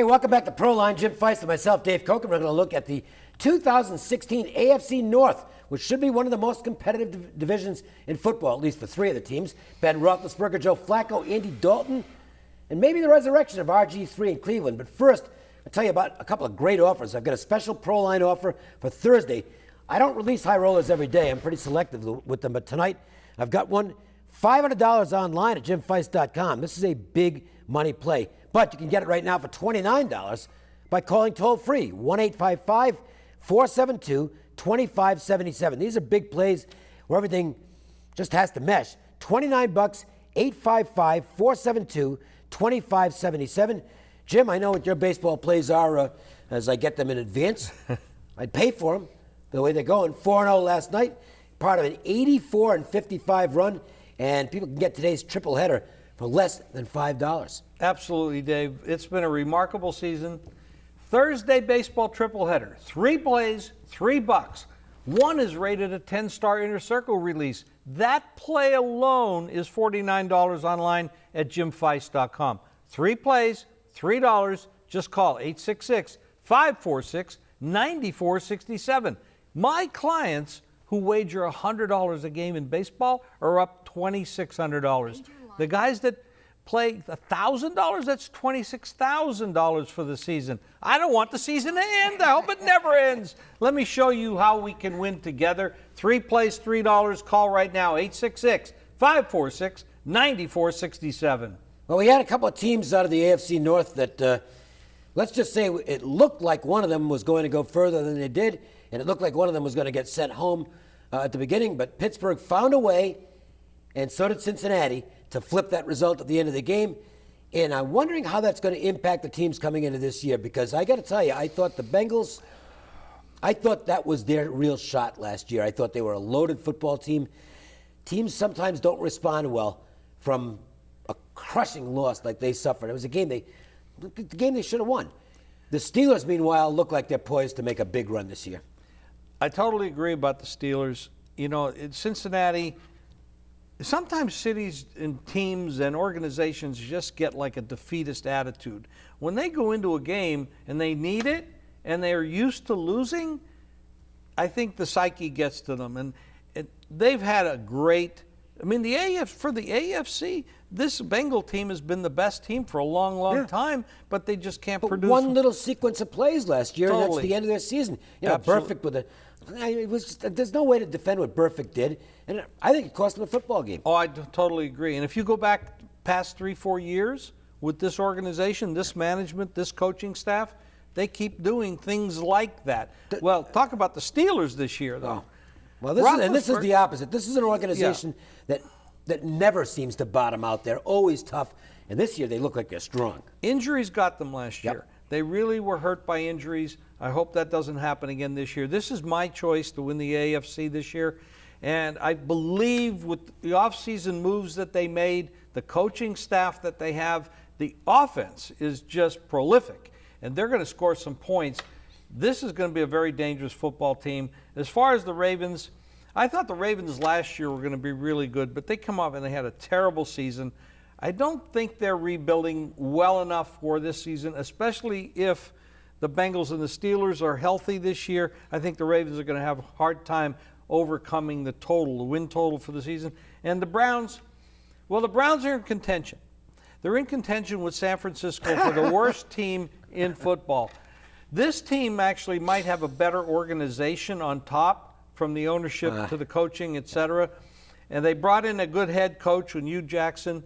Hey, welcome back to Proline. Jim Feist and myself, Dave Cokin. We're going to look at the 2016 AFC North, which should be one of the most competitive divisions in football, at least for three of the teams. Ben Roethlisberger, Joe Flacco, Andy Dalton, and maybe the resurrection of RG3 in Cleveland. But first, I'll tell you about a couple of great offers. I've got a special Proline offer for Thursday. I don't release high rollers every day. I'm pretty selective with them. But tonight, I've got one $500 online at jimfeist.com. This is a big money play. But you can get it right now for $29 by calling toll-free, 1-855-472-2577. These are big plays where everything just has to mesh. $29, 855-472-2577. Jim, I know what your baseball plays are as I get them in advance. I'd pay for them the way they're going. 4-0 last night, part of an 84-55 run, and people can get today's triple header for less than $5. Absolutely, Dave. It's been a remarkable season. Thursday baseball triple header. 3 plays, $3. One is rated a 10-star inner circle release. That play alone is $49 online at jimfeist.com. 3 plays, $3. Just call 866-546-9467. My clients who wager $100 a game in baseball are up $2,600. The guys that play $1,000, that's $26,000 for the season. I don't want the season to end. I hope it never ends. Let me show you how we can win together. 3 plays, $3. Call right now, 866-546-9467. Well, we had a couple of teams out of the AFC North that, let's just say it looked like one of them was going to go further than they did, and it looked like one of them was going to get sent home at the beginning, but Pittsburgh found a way, and so did Cincinnati, to flip that result at the end of the game. And I'm wondering how that's going to impact the teams coming into this year, because I got to tell you, I thought the Bengals, I thought that was their real shot last year. I thought they were a loaded football team. Teams sometimes don't respond well from a crushing loss like they suffered. It was the game they should have won. The Steelers, meanwhile, look like they're poised to make a big run this year. I totally agree about the Steelers. You know, in Cincinnati, sometimes cities and teams and organizations just get like a defeatist attitude. When they go into a game and they need it and they're used to losing, I think the psyche gets to them. And they've had a great, I mean, for the AFC, this Bengal team has been the best team for a long time, but they just can't produce. One little sequence of plays last year, and that's the end of their season. You know, Absolutely. Burfict with it was just, there's no way to defend what Burfict did, and I think it cost them a football game. Oh, I totally agree. And if you go back past 3-4 years with this organization, this management, this coaching staff, they keep doing things like that. Well, talk about the Steelers this year, though. Well, this is the opposite. This is an organization that never seems to bottom out. They're always tough, and this year they look like they're strong. Injuries got them last year. They really were hurt by injuries. I hope that doesn't happen again this year. This is my choice to win the AFC this year, and I believe with the offseason moves that they made, the coaching staff that they have, the offense is just prolific, and they're going to score some points. This is going to be a very dangerous football team. As far as the Ravens, I thought the Ravens last year were going to be really good, but they come up and they had a terrible season. I don't think they're rebuilding well enough for this season, especially if the Bengals and the Steelers are healthy this year. I think the Ravens are going to have a hard time overcoming the win total for the season. And the Browns, well, the Browns are in contention. They're in contention with San Francisco for the worst team in football. This team actually might have a better organization on top, from the ownership to the coaching, et cetera. And they brought in a good head coach in Hugh Jackson.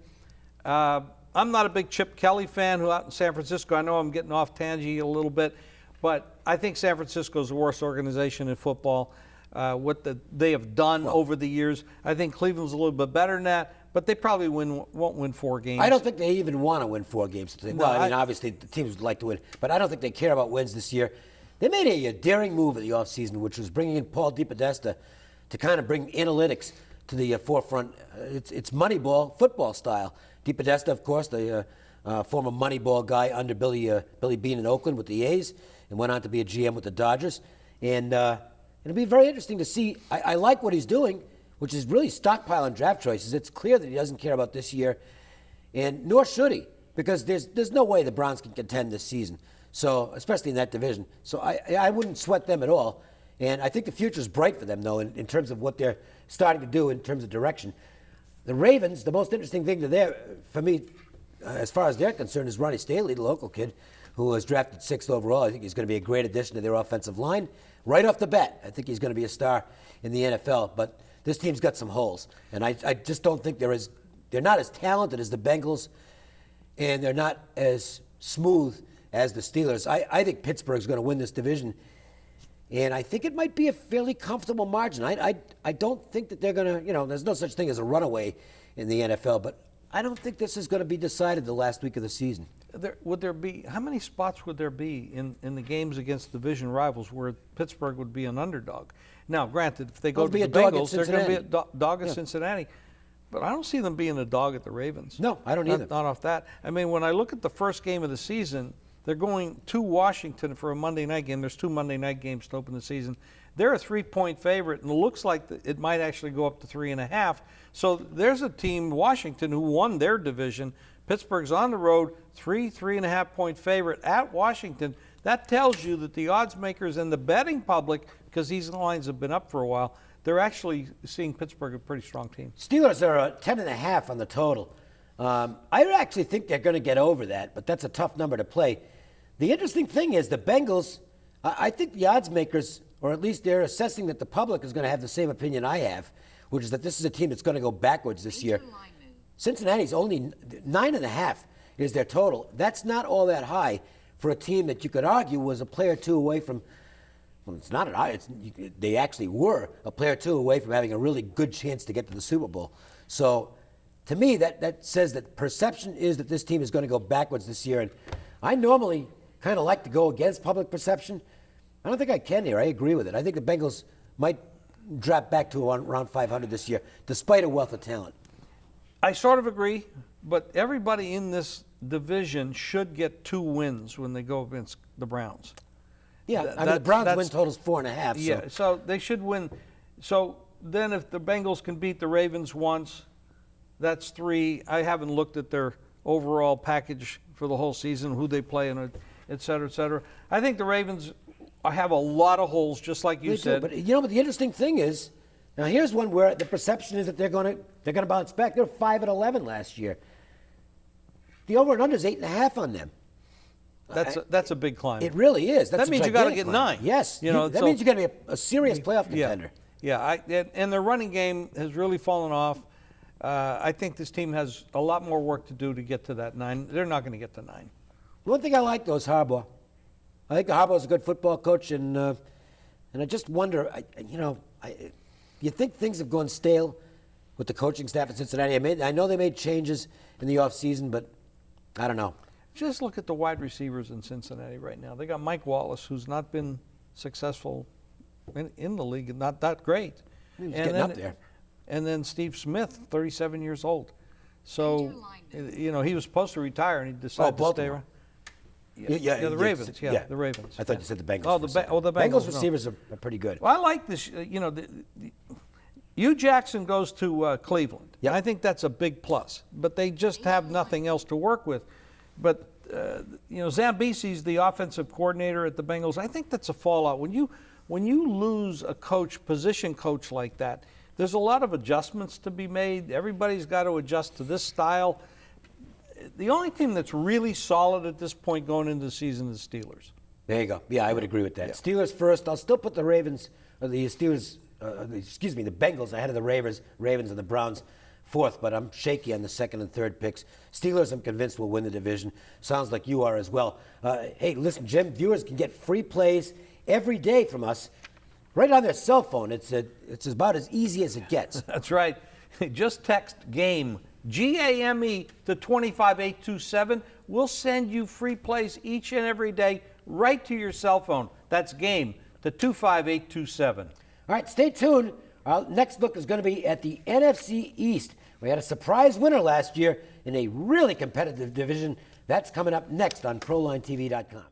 I'm not a big Chip Kelly fan who out in San Francisco. I know I'm getting off tangent a little bit, but I think San Francisco is the worst organization in football. What they have done over the years. I think Cleveland's a little bit better than that, but they probably won't win 4 games. I don't think they even want to win 4 games. Well, I mean, obviously the teams would like to win, but I don't think they care about wins this year. They made a daring move in the offseason, which was bringing in Paul DePodesta to kind of bring analytics to the forefront. It's Moneyball football style. DePodesta, of course, the former Moneyball guy under Billy Beane in Oakland with the A's, and went on to be a GM with the Dodgers. And it'll be very interesting to see. I like what he's doing, which is really stockpiling draft choices. It's clear that he doesn't care about this year, and nor should he. because there's no way the Browns can contend this season. So, especially in that division. So I wouldn't sweat them at all. And I think the future is bright for them, though, in terms of what they're starting to do in terms of direction. The Ravens, the most interesting thing for me, as far as they're concerned, is Ronnie Stanley, the local kid, who was drafted 6th overall. I think he's going to be a great addition to their offensive line. Right off the bat, I think he's going to be a star in the NFL. But this team's got some holes. And I just don't think they're not as talented as the Bengals, and they're not as smooth as the Steelers. I think Pittsburgh's going to win this division, and I think it might be a fairly comfortable margin. I don't think that they're going to, there's no such thing as a runaway in the NFL, but I don't think this is going to be decided the last week of the season. How many spots would there be in the games against division rivals where Pittsburgh would be an underdog? Now, granted, if they go to the Bengals, they're going to be a dog at Cincinnati. But I don't see them being a dog at the Ravens. No, I don't either. Not off that. I mean, when I look at the first game of the season, they're going to Washington for a Monday night game. There's 2 Monday night games to open the season. They're a 3-point favorite, and it looks like it might actually go up to 3.5. So there's a team, Washington, who won their division. Pittsburgh's on the road, 3.5-point favorite at Washington. That tells you that the odds makers and the betting public, because these lines have been up for a while, they're actually seeing Pittsburgh a pretty strong team. Steelers are 10.5 on the total. I actually think they're going to get over that, but that's a tough number to play. The interesting thing is the Bengals, I think the odds makers, or at least they're assessing that the public is going to have the same opinion I have, which is that this is a team that's going to go backwards this year. Cincinnati's only 9.5 is their total. That's not all that high for a team that you could argue was a player or two away from. Well, it's not they actually were a player or two away from having a really good chance to get to the Super Bowl. So, to me, that says that perception is that this team is going to go backwards this year. And I normally kind of like to go against public perception. I don't think I can here. I agree with it. I think the Bengals might drop back to around 500 this year, despite a wealth of talent. I sort of agree, but everybody in this division should get 2 wins when they go against the Browns. Yeah, the Browns win total's 4.5. Yeah, so they should win. So then if the Bengals can beat the Ravens once, that's 3. I haven't looked at their overall package for the whole season, who they play, and et cetera, et cetera. I think the Ravens have a lot of holes, just like you said. But but the interesting thing is, now here's one where the perception is that they're going to bounce back. They're 5-11 last year. The over and under is 8.5 on them. That's a big climb. It really is. That means you got to get 9. Yes, that means you got to be a serious playoff contender. Yeah. And their running game has really fallen off. I think this team has a lot more work to do to get to that 9. They're not going to get to 9. One thing I like, though, is Harbaugh. I think Harbaugh's a good football coach, and I just wonder, you think things have gone stale with the coaching staff at Cincinnati? I know they made changes in the offseason, but I don't know. Just look at the wide receivers in Cincinnati right now. They got Mike Wallace, who's not been successful in the league, not that great. He's getting up there. And then Steve Smith, 37 years old. So, he was supposed to retire, and he decided to stay around. Yeah, the Ravens. Yeah, the Ravens. I thought you said the Bengals. Oh, the Bengals receivers are pretty good. Well, I like this. Hugh Jackson goes to Cleveland. Yep. I think that's a big plus. But they just have nothing else to work with. But Zambese's the offensive coordinator at the Bengals. I think that's a fallout. When you lose a position coach like that, there's a lot of adjustments to be made. Everybody's got to adjust to this style. The only team that's really solid at this point going into the season is the Steelers. There you go. Yeah, I would agree with that. Yeah. Steelers first. I'll still put the Ravens, or the Steelers, the Bengals ahead of the Ravens and the Browns fourth, but I'm shaky on the second and third picks. Steelers, I'm convinced, will win the division. Sounds like you are as well. Hey, listen, Jim, viewers can get free plays every day from us right on their cell phone. It's about as easy as it gets. That's right. Just text GAME, GAME, to 25827. We'll send you free plays each and every day right to your cell phone. That's GAME to 25827. All right, stay tuned. Our next look is going to be at the NFC East. We had a surprise winner last year in a really competitive division. That's coming up next on ProLineTV.com.